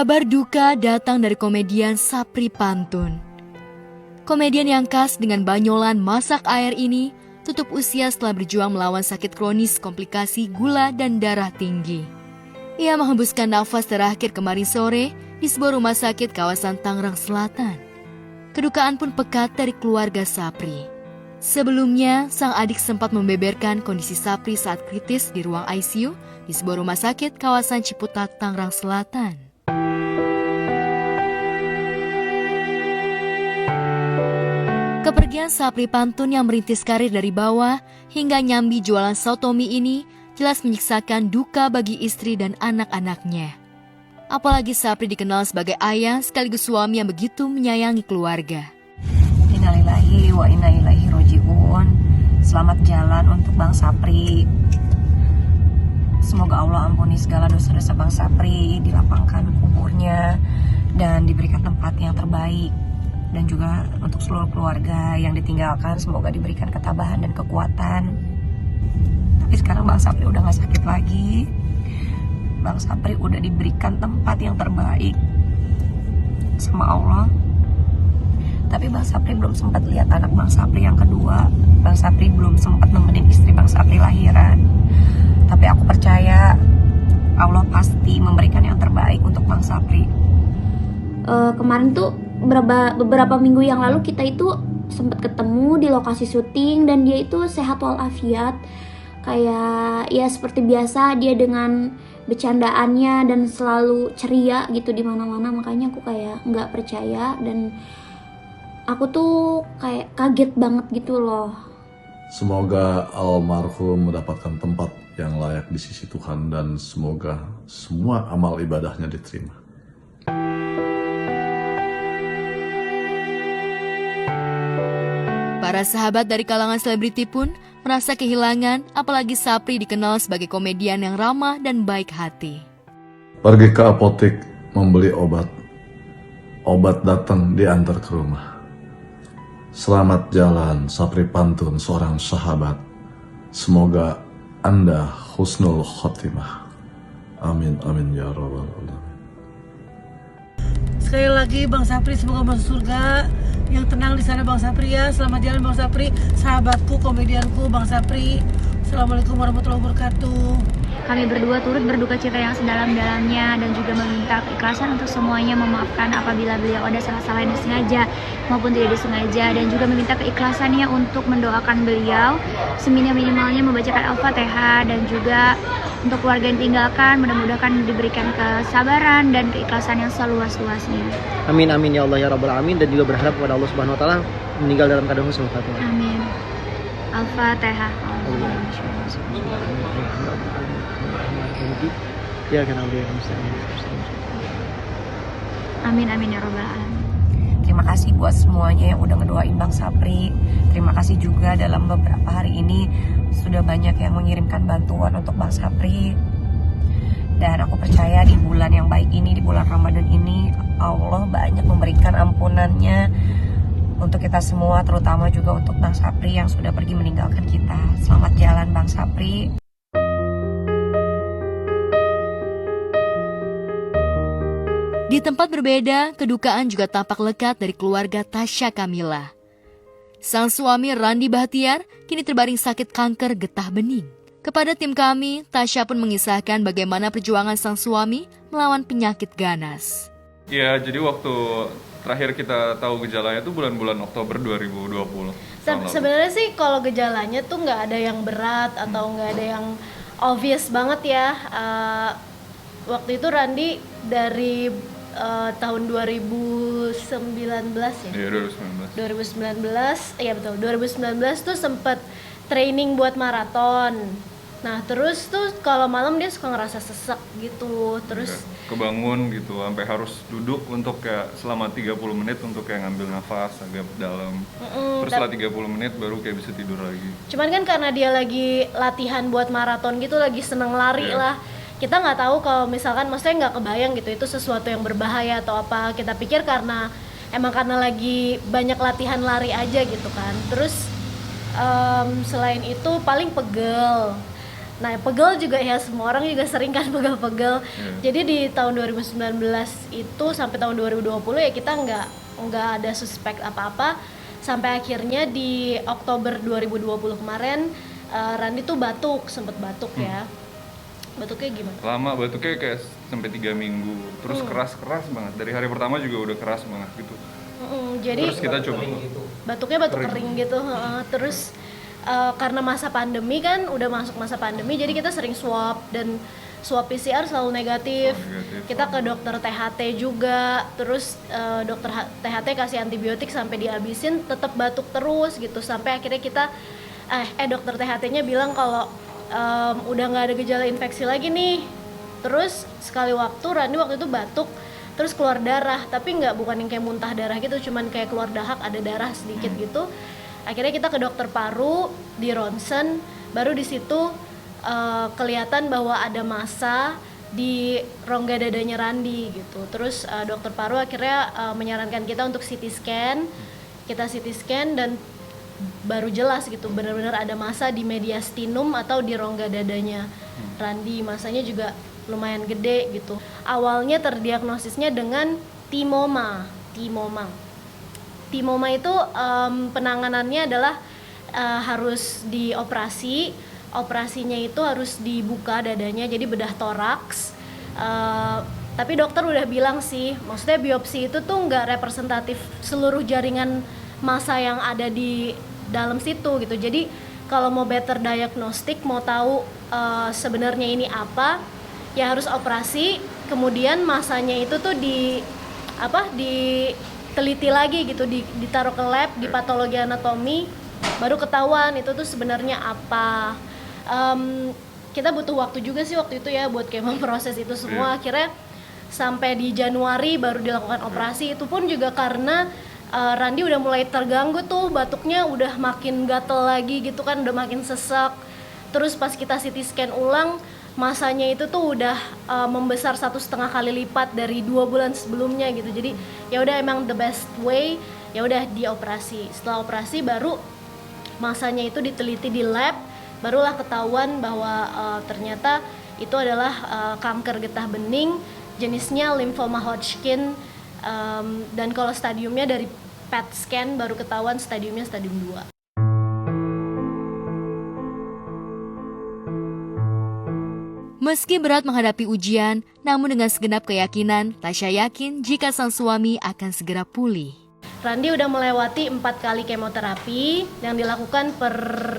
Kabar duka datang dari komedian Sapri Pantun. Komedian yang khas dengan banyolan masak air ini tutup usia setelah berjuang melawan sakit kronis komplikasi gula dan darah tinggi. Ia menghembuskan nafas terakhir kemarin sore di sebuah rumah sakit kawasan Tangerang Selatan. Kedukaan pun pekat dari keluarga Sapri. Sebelumnya, sang adik sempat membeberkan kondisi Sapri saat kritis di ruang ICU di sebuah rumah sakit kawasan Ciputat, Tangerang Selatan. Kepergian Sapri Pantun yang merintis karir dari bawah hingga nyambi jualan sotomi ini jelas menyiksakan duka bagi istri dan anak-anaknya. Apalagi Sapri dikenal sebagai ayah sekaligus suami yang begitu menyayangi keluarga. Innalillahi wa inna ilaihi roji'un. Selamat jalan untuk Bang Sapri. Semoga Allah ampuni segala dosa-dosa Bang Sapri, dilapangkan kuburnya dan diberikan tempat yang terbaik. Dan juga untuk seluruh keluarga yang ditinggalkan, semoga diberikan ketabahan dan kekuatan. Tapi sekarang Bang Sapri udah gak sakit lagi. Bang Sapri udah diberikan tempat yang terbaik sama Allah. Tapi Bang Sapri belum sempat lihat anak Bang Sapri yang kedua. Bang Sapri belum sempat nemenin istri Bang Sapri lahiran. Tapi aku percaya Allah pasti memberikan yang terbaik untuk Bang Sapri. Kemarin tuh beberapa minggu yang lalu kita itu sempat ketemu di lokasi syuting dan dia itu sehat walafiat. Kayak ya seperti biasa dia dengan bercandaannya dan selalu ceria gitu di mana-mana, makanya aku kayak nggak percaya dan aku tuh kayak kaget banget gitu loh. Semoga almarhum mendapatkan tempat yang layak di sisi Tuhan dan semoga semua amal ibadahnya diterima. Para sahabat dari kalangan selebriti pun merasa kehilangan, apalagi Sapri dikenal sebagai komedian yang ramah dan baik hati. Pergi ke apotek membeli obat. Obat datang diantar ke rumah. Selamat jalan Sapri Pantun, seorang sahabat. Semoga Anda husnul khotimah. Amin amin ya rabbal alamin. Sekali lagi Bang Sapri semoga masuk surga. Yang tenang di sana Bang Sapri ya. Selamat jalan Bang Sapri, sahabatku, komedianku Bang Sapri. Assalamualaikum warahmatullahi wabarakatuh. Kami berdua turut berduka cita yang sedalam-dalamnya dan juga meminta keikhlasan untuk semuanya, memaafkan apabila beliau ada salah-salah yang disengaja maupun tidak disengaja, dan juga meminta keikhlasannya untuk mendoakan beliau seminimal-minimalnya membacakan Al-Fatihah, dan juga untuk keluarga yang tinggalkan mudah-mudahan diberikan kesabaran dan keikhlasan yang seluas-luasnya. Amin amin ya Allah ya Rabbal alamin, dan juga berharap kepada Allah Subhanahu wa taala meninggal dalam keadaan husnul khatimah. Amin. Al-Fatihah. Ya kan Allah. Amin amin ya Rabbal alamin. Terima kasih buat semuanya yang udah ngedoain Bang Sapri. Terima kasih juga dalam beberapa hari ini sudah banyak yang mengirimkan bantuan untuk Bang Sapri. Dan aku percaya di bulan yang baik ini, di bulan Ramadan ini, Allah banyak memberikan ampunannya untuk kita semua, terutama juga untuk Bang Sapri yang sudah pergi meninggalkan kita. Selamat jalan Bang Sapri. Di tempat berbeda, kedukaan juga tampak lekat dari keluarga Tasya Kamila. Sang suami Randi Bahtiar kini terbaring sakit kanker getah bening. Kepada tim kami, Tasya pun mengisahkan bagaimana perjuangan sang suami melawan penyakit ganas. Ya, jadi waktu terakhir kita tahu gejalanya itu bulan-bulan Oktober 2020. Sebenarnya sih kalau gejalanya tuh nggak ada yang berat atau nggak ada yang obvious banget ya. Waktu itu Randi dari tahun 2019 ya? Iya, 2019. Iya betul, 2019 tuh sempet training buat maraton. Nah terus tuh kalau malam dia suka ngerasa sesek gitu. Terus kebangun gitu, sampai harus duduk untuk kayak selama 30 menit untuk kayak ngambil nafas agak dalam. Terus setelah 30 menit baru kayak bisa tidur lagi. Cuman kan karena dia lagi latihan buat maraton gitu, lagi seneng lari lah. Kita nggak tahu kalau misalkan, maksudnya nggak kebayang gitu itu sesuatu yang berbahaya atau apa. Kita pikir karena lagi banyak latihan lari aja gitu kan. Terus selain itu paling pegel. Nah, pegel juga ya, semua orang juga sering kan pegel-pegel. Jadi di tahun 2019 itu sampai tahun 2020 ya kita nggak ada suspek apa-apa. Sampai akhirnya di Oktober 2020 kemarin Randi tuh sempet batuk ya. Batuknya gimana? Lama, batuknya kayak sampai 3 minggu. Terus keras-keras banget. Dari hari pertama juga udah keras banget gitu. Jadi Terus kita coba batuknya batuk kering gitu. Terus karena masa pandemi kan, udah masuk masa pandemi, jadi kita sering swab dan swab PCR selalu negatif. Kita ke dokter THT juga, terus dokter THT kasih antibiotik sampai dihabisin, tetap batuk terus gitu. Sampai akhirnya kita dokter THT-nya bilang kalau udah nggak ada gejala infeksi lagi nih. Terus sekali Randi waktu itu batuk, terus keluar darah, tapi bukan yang kayak muntah darah gitu, cuman kayak keluar dahak, ada darah sedikit gitu. Akhirnya kita ke dokter paru, di ronsen, baru di situ kelihatan bahwa ada massa di rongga dadanya Randi gitu. Terus dokter paru akhirnya menyarankan kita untuk CT scan. Kita CT scan dan baru jelas gitu, benar-benar ada massa di mediastinum atau di rongga dadanya Randi. Massanya juga lumayan gede gitu. Awalnya terdiagnosisnya dengan timoma. Timoma itu penanganannya adalah harus dioperasi. Operasinya itu harus dibuka dadanya, jadi bedah toraks. Tapi dokter udah bilang sih, maksudnya biopsi itu tuh nggak representatif seluruh jaringan massa yang ada di dalam situ gitu. Jadi kalau mau better diagnostik, mau tahu sebenarnya ini apa, ya harus operasi. Kemudian massanya itu tuh diteliti lagi gitu, ditaruh ke lab, di patologi anatomi, baru ketahuan itu tuh sebenarnya apa. Kita butuh waktu juga sih waktu itu ya buat kayak memproses itu semua. Akhirnya sampai di Januari baru dilakukan operasi. Itu pun juga karena Randi udah mulai terganggu tuh, batuknya udah makin gatel lagi gitu kan, udah makin sesak. Terus pas kita CT scan ulang, masanya itu tuh udah membesar 1,5 kali lipat dari 2 bulan sebelumnya gitu. Jadi ya udah, emang the best way ya udah dioperasi. Setelah operasi baru masanya itu diteliti di lab, barulah ketahuan bahwa ternyata itu adalah kanker getah bening, jenisnya limfoma Hodgkin, dan kalau stadiumnya dari PET scan baru ketahuan stadiumnya stadium 2. Meski berat menghadapi ujian, namun dengan segenap keyakinan, Tasya yakin jika sang suami akan segera pulih. Randi udah melewati 4 kali kemoterapi yang dilakukan per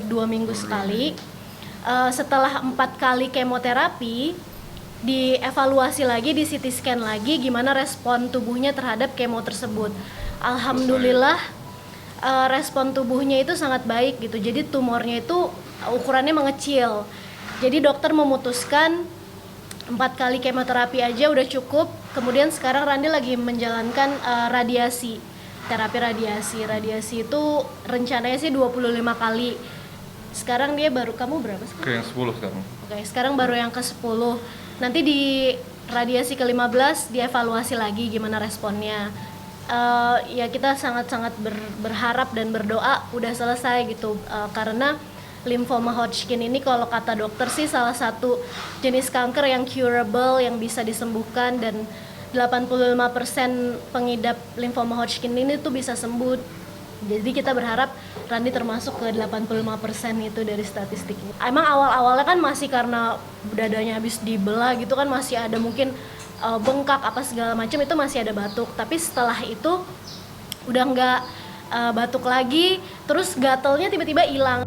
2 minggu sekali. Setelah 4 kali kemoterapi, dievaluasi lagi, di CT scan lagi gimana respon tubuhnya terhadap kemo tersebut. Alhamdulillah respon tubuhnya itu sangat baik gitu. Jadi tumornya itu ukurannya mengecil. Jadi dokter memutuskan 4 kali kemoterapi aja udah cukup. Kemudian sekarang Randi lagi menjalankan terapi radiasi. Radiasi itu rencananya sih 25 kali. Sekarang dia baru, kamu berapa sekarang? Kayak 10 sekarang. Oke, sekarang baru yang ke-10. Nanti di radiasi ke-15 dievaluasi lagi gimana responnya. Ya kita sangat-sangat berharap dan berdoa udah selesai gitu, karena limfoma Hodgkin ini kalau kata dokter sih salah satu jenis kanker yang curable, yang bisa disembuhkan, dan 85% pengidap limfoma Hodgkin ini tuh bisa sembuh. Jadi kita berharap Randi termasuk ke 85% itu dari statistiknya. Emang awal-awalnya kan masih karena dadanya habis dibelah gitu kan, masih ada mungkin bengkak apa segala macam, itu masih ada batuk. Tapi setelah itu udah nggak batuk lagi, terus gatelnya tiba-tiba hilang.